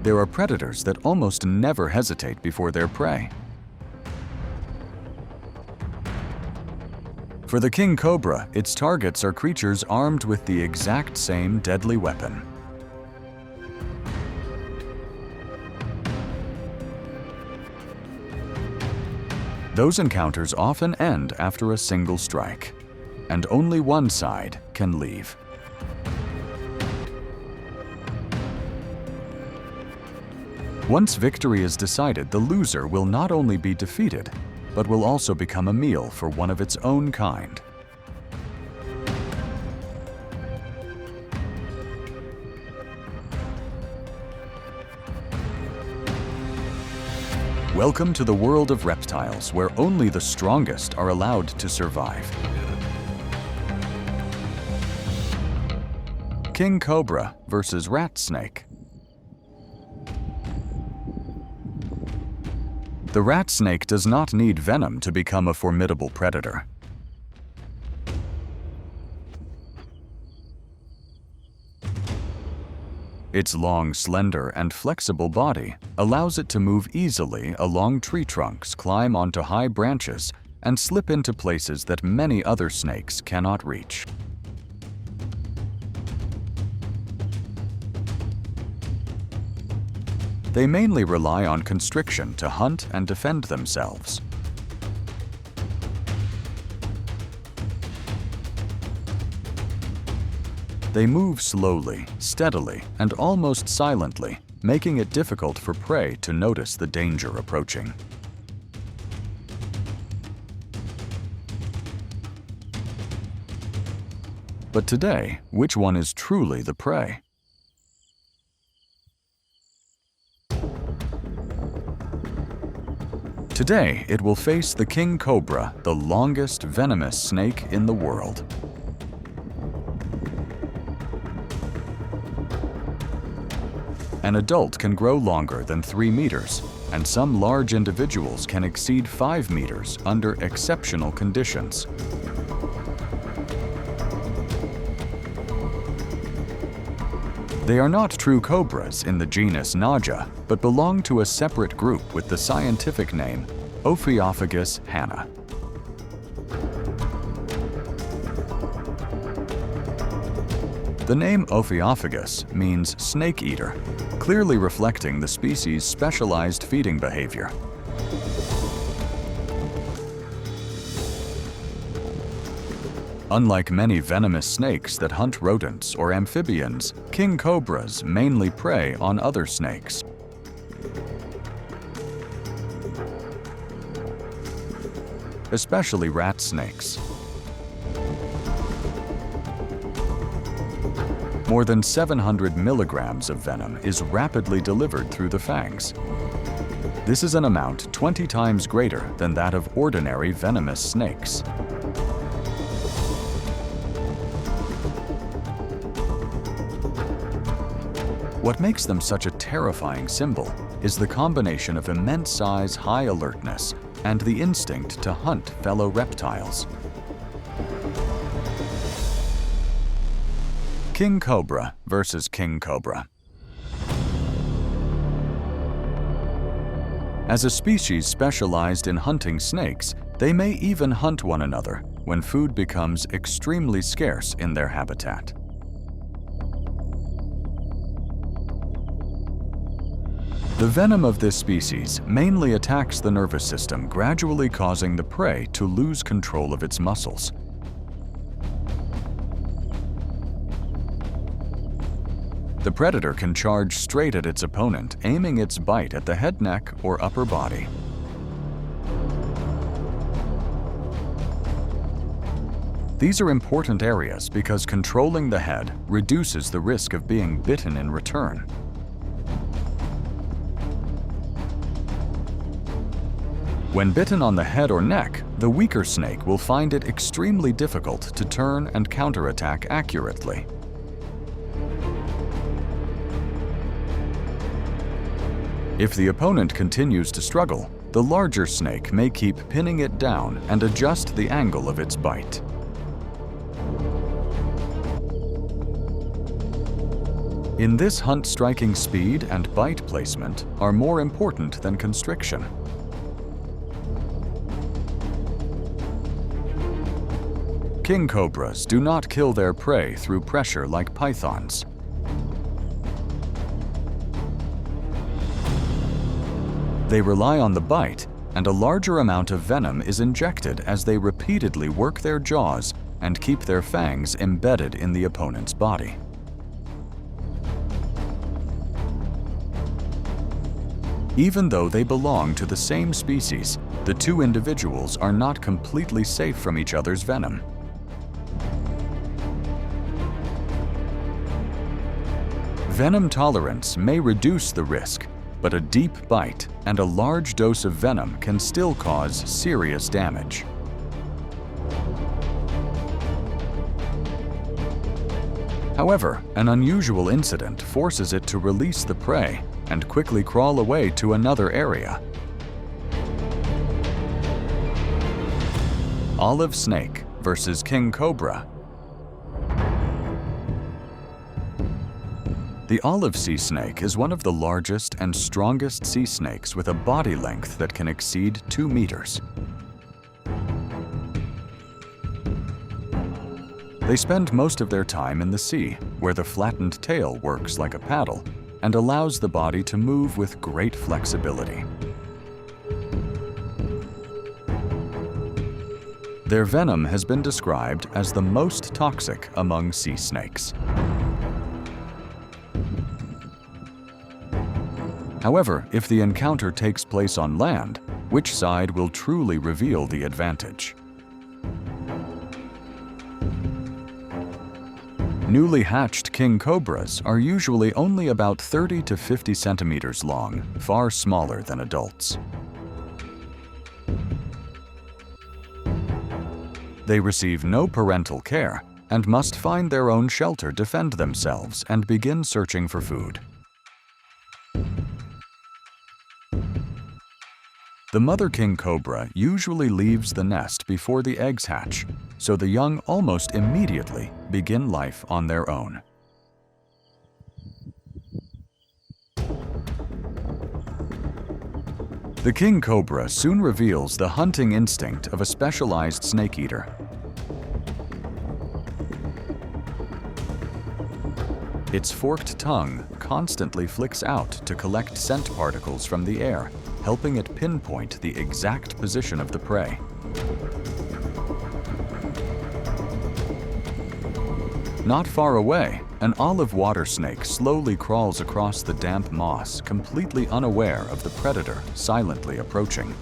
There are predators that almost never hesitate before their prey. For the king cobra, its targets are creatures armed with the exact same deadly weapon. Those encounters often end after a single strike, and only one side can leave. Once victory is decided, the loser will not only be defeated, but will also become a meal for one of its own kind. Welcome to the world of reptiles, where only the strongest are allowed to survive. King cobra versus rat snake. The rat snake does not need venom to become a formidable predator. Its long, slender, and flexible body allows it to move easily along tree trunks, climb onto high branches, and slip into places that many other snakes cannot reach. They mainly rely on constriction to hunt and defend themselves. They move slowly, steadily, and almost silently, making it difficult for prey to notice the danger approaching. But today, which one is truly the prey? Today, it will face the king cobra, the longest venomous snake in the world. An adult can grow longer than 3 meters, and some large individuals can exceed 5 meters under exceptional conditions. They are not true cobras in the genus Naja, but belong to a separate group with the scientific name Ophiophagus hanna. The name Ophiophagus means snake eater, clearly reflecting the species' specialized feeding behavior. Unlike many venomous snakes that hunt rodents or amphibians, king cobras mainly prey on other snakes. Especially rat snakes. More than 700 milligrams of venom is rapidly delivered through the fangs. This is an amount 20 times greater than that of ordinary venomous snakes. What makes them such a terrifying symbol is the combination of immense size, high alertness, and the instinct to hunt fellow reptiles. King cobra versus king cobra. As a species specialized in hunting snakes, they may even hunt one another when food becomes extremely scarce in their habitat. The venom of this species mainly attacks the nervous system, gradually causing the prey to lose control of its muscles. The predator can charge straight at its opponent, aiming its bite at the head, neck, or upper body. These are important areas because controlling the head reduces the risk of being bitten in return. When bitten on the head or neck, the weaker snake will find it extremely difficult to turn and counterattack accurately. If the opponent continues to struggle, the larger snake may keep pinning it down and adjust the angle of its bite. In this hunt, striking speed and bite placement are more important than constriction. King cobras do not kill their prey through pressure like pythons. They rely on the bite, and a larger amount of venom is injected as they repeatedly work their jaws and keep their fangs embedded in the opponent's body. Even though they belong to the same species, the two individuals are not completely safe from each other's venom. Venom tolerance may reduce the risk, but a deep bite and a large dose of venom can still cause serious damage. However, an unusual incident forces it to release the prey and quickly crawl away to another area. Olive snake versus king cobra. The olive sea snake is one of the largest and strongest sea snakes with a body length that can exceed 2 meters. They spend most of their time in the sea, where the flattened tail works like a paddle and allows the body to move with great flexibility. Their venom has been described as the most toxic among sea snakes. However, if the encounter takes place on land, which side will truly reveal the advantage? Newly hatched king cobras are usually only about 30 to 50 centimeters long, far smaller than adults. They receive no parental care and must find their own shelter, defend themselves, and begin searching for food. The mother king cobra usually leaves the nest before the eggs hatch, so the young almost immediately begin life on their own. The king cobra soon reveals the hunting instinct of a specialized snake eater. Its forked tongue constantly flicks out to collect scent particles from the air, helping it pinpoint the exact position of the prey. Not far away, an olive water snake slowly crawls across the damp moss, completely unaware of the predator silently approaching.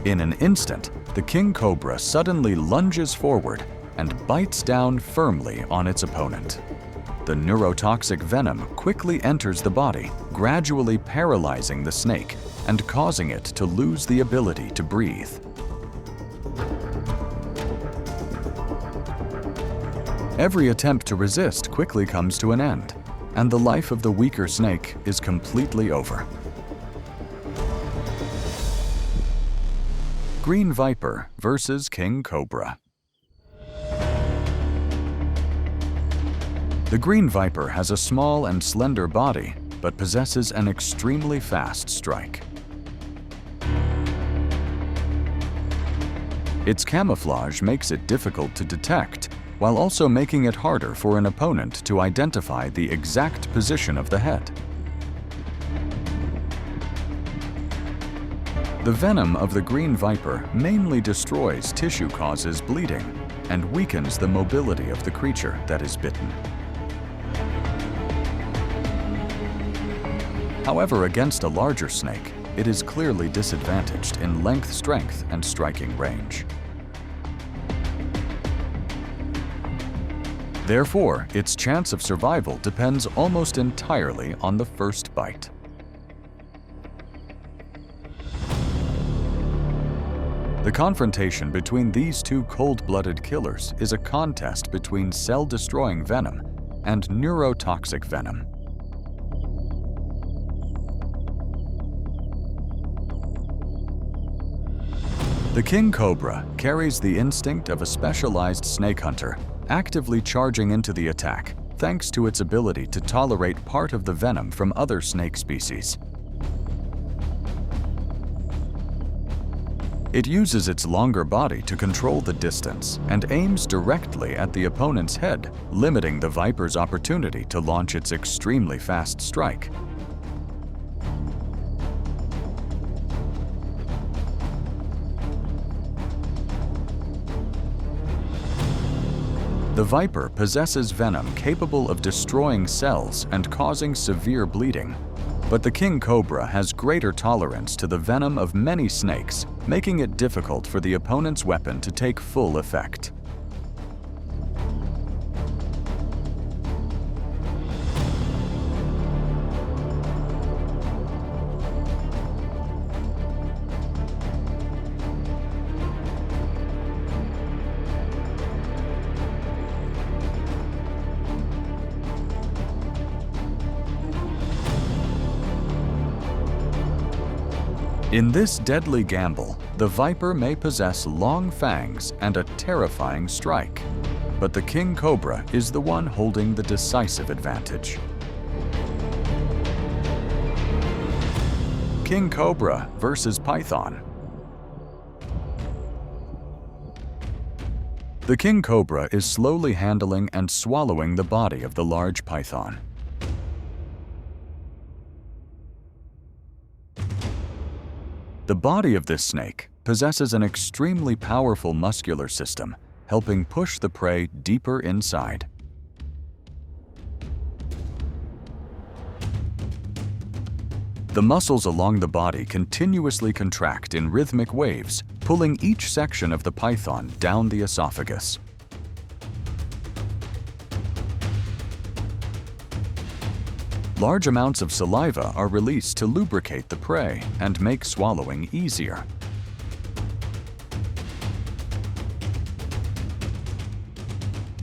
In an instant, the king cobra suddenly lunges forward and bites down firmly on its opponent. The neurotoxic venom quickly enters the body, gradually paralyzing the snake and causing it to lose the ability to breathe. Every attempt to resist quickly comes to an end, and the life of the weaker snake is completely over. Green viper versus king cobra. The green viper has a small and slender body, but possesses an extremely fast strike. Its camouflage makes it difficult to detect, while also making it harder for an opponent to identify the exact position of the head. The venom of the green viper mainly destroys tissue, causes bleeding, and weakens the mobility of the creature that is bitten. However, against a larger snake, it is clearly disadvantaged in length, strength, and striking range. Therefore, its chance of survival depends almost entirely on the first bite. The confrontation between these two cold-blooded killers is a contest between cell-destroying venom and neurotoxic venom. The king cobra carries the instinct of a specialized snake hunter, actively charging into the attack thanks to its ability to tolerate part of the venom from other snake species. It uses its longer body to control the distance and aims directly at the opponent's head, limiting the viper's opportunity to launch its extremely fast strike. The viper possesses venom capable of destroying cells and causing severe bleeding, but the king cobra has greater tolerance to the venom of many snakes, making it difficult for the opponent's weapon to take full effect. In this deadly gamble, the viper may possess long fangs and a terrifying strike, but the king cobra is the one holding the decisive advantage. King cobra versus python. The king cobra is slowly handling and swallowing the body of the large python. The body of this snake possesses an extremely powerful muscular system, helping push the prey deeper inside. The muscles along the body continuously contract in rhythmic waves, pulling each section of the python down the esophagus. Large amounts of saliva are released to lubricate the prey and make swallowing easier.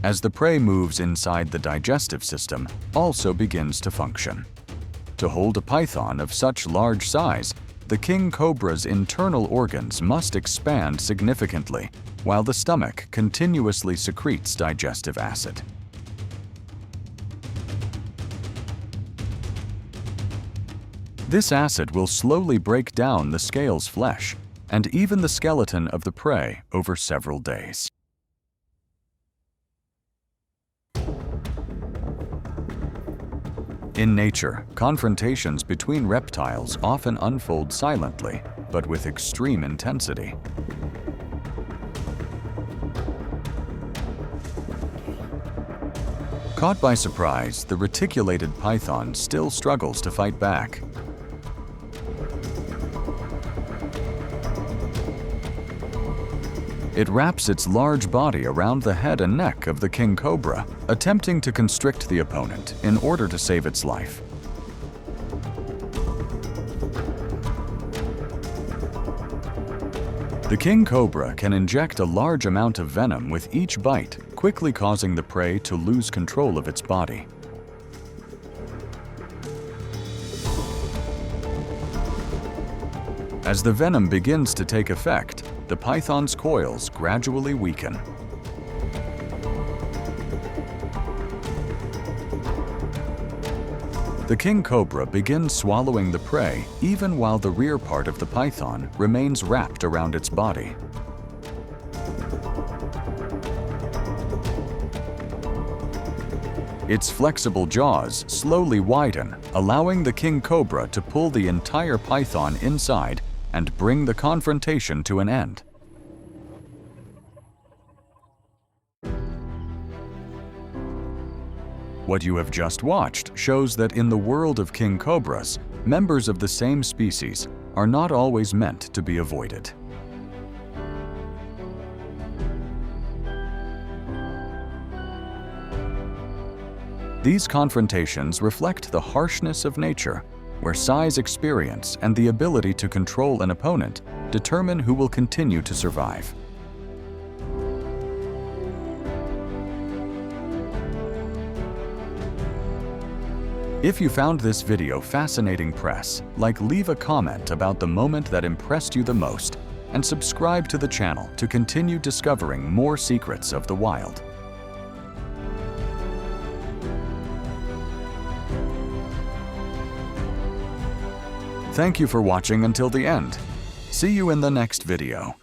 As the prey moves inside, the digestive system also begins to function. To hold a python of such large size, the king cobra's internal organs must expand significantly, while the stomach continuously secretes digestive acid. This acid will slowly break down the scale's flesh and even the skeleton of the prey over several days. In nature, confrontations between reptiles often unfold silently, but with extreme intensity. Caught by surprise, the reticulated python still struggles to fight back. It wraps its large body around the head and neck of the king cobra, attempting to constrict the opponent in order to save its life. The king cobra can inject a large amount of venom with each bite, quickly causing the prey to lose control of its body. As the venom begins to take effect, the python's coils gradually weaken. The king cobra begins swallowing the prey even while the rear part of the python remains wrapped around its body. Its flexible jaws slowly widen, allowing the king cobra to pull the entire python inside and bring the confrontation to an end. What you have just watched shows that in the world of king cobras, members of the same species are not always meant to be avoided. These confrontations reflect the harshness of nature, where size, experience, and the ability to control an opponent determine who will continue to survive. If you found this video fascinating, leave a comment about the moment that impressed you the most and subscribe to the channel to continue discovering more secrets of the wild. Thank you for watching until the end. See you in the next video.